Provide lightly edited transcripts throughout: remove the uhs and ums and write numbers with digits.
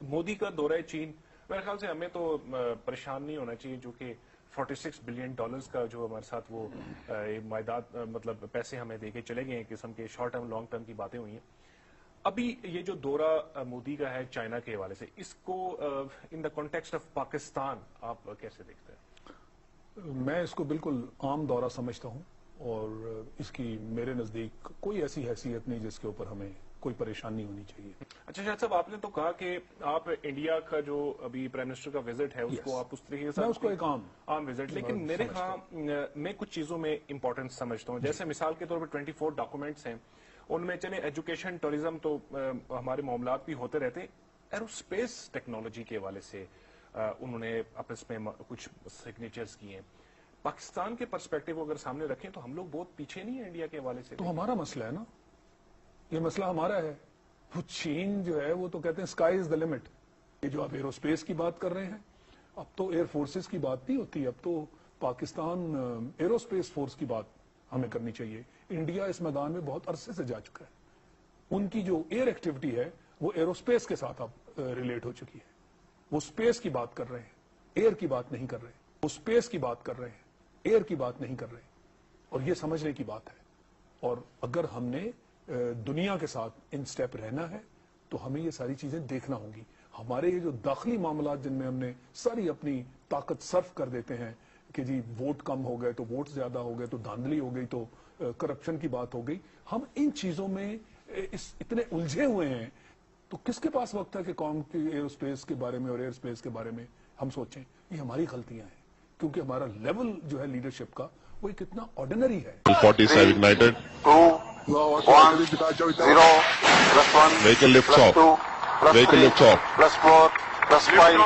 مودی کا دورہ چین میرے خیال سے ہمیں تو پریشان نہیں ہونا چاہیے، جو کہ $46 بلین کا جو ہمارے ساتھ وہ معاہدات مطلب پیسے ہمیں دے کے چلے گئے ہیں، قسم کے شارٹ ٹرم لانگ ٹرم کی باتیں ہوئی ہیں. ابھی یہ جو دورہ مودی کا ہے چائنا کے حوالے سے، اس کو ان دا کانٹیکسٹ آف پاکستان آپ کیسے دیکھتے ہیں؟ میں اس کو بالکل عام دورہ سمجھتا ہوں، اور اس کی میرے نزدیک کوئی ایسی حیثیت نہیں جس کے اوپر ہمیں کوئی پریشانی ہونی چاہیے. اچھا شاہد صاحب، آپ نے تو کہا کہ آپ انڈیا کا جو ابھی پرائم منسٹر کا وزٹ ہے اس کو آپ اس طریقے سے میں اس کو ایک عام وزٹ، لیکن میرے ہاں میں کچھ چیزوں میں امپورٹنس سمجھتا ہوں. جیسے مثال کے طور پر 24 ڈاکومنٹس ہیں، ان میں چلے ایجوکیشن ٹورزم تو ہمارے معاملات بھی ہوتے رہتے ہیں. ایرو اسپیس ٹیکنالوجی کے حوالے سے انہوں نے آپس میں کچھ سگنیچرز کیے ہیں. پاکستان کے پرسپیکٹو اگر سامنے رکھیں تو ہم لوگ بہت پیچھے نہیں ہیں انڈیا کے حوالے سے. تو ہمارا مسئلہ ہے نا، یہ مسئلہ ہمارا ہے. وہ چین جو ہے وہ تو کہتے ہیں اسکائی از دا لمٹ. یہ جو آپ ایرو اسپیس کی بات کر رہے ہیں، اب تو ایئر فورسز کی بات نہیں ہوتی، اب تو پاکستان ایرو اسپیس فورس کی بات ہمیں کرنی چاہیے. انڈیا اس میدان میں بہت عرصے سے جا چکا ہے. ان کی جو ایئر ایکٹیویٹی ہے وہ ایرو اسپیس کے ساتھ اب ریلیٹ ہو چکی ہے. وہ اسپیس کی بات کر رہے ہیں، ایئر کی بات نہیں کر رہے. وہ اسپیس کی بات کر رہے ہیں، ایئر کی بات نہیں کر رہے. اور یہ سمجھنے کی بات ہے. اور اگر ہم نے دنیا کے ساتھ ان سٹیپ رہنا ہے تو ہمیں یہ ساری چیزیں دیکھنا ہوں گی. ہمارے یہ جو داخلی معاملات جن میں ہم نے ساری اپنی طاقت صرف کر دیتے ہیں کہ جی ووٹ کم ہو گئے تو ووٹ زیادہ ہو گئے تو دھاندلی ہو گئی تو کرپشن کی بات ہو گئی، ہم ان چیزوں میں اتنے الجھے ہوئے ہیں. تو کس کے پاس وقت ہے کہ قوم کی ایئر اسپیس کے بارے میں اور ایئر اسپیس کے بارے میں ہم سوچیں؟ یہ ہماری غلطیاں ہیں، کیونکہ ہمارا لیول جو ہے لیڈرشپ کا وہ ایک اتنا آرڈینری ہے. 40 have ignited. 2, 1, 0, +1, Vehicle lifts off. +2, Vehicle +3, lifts off. +4, +5,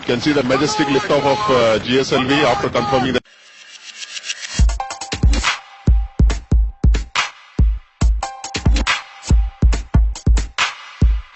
You can see the majestic liftoff of GSLV after confirming the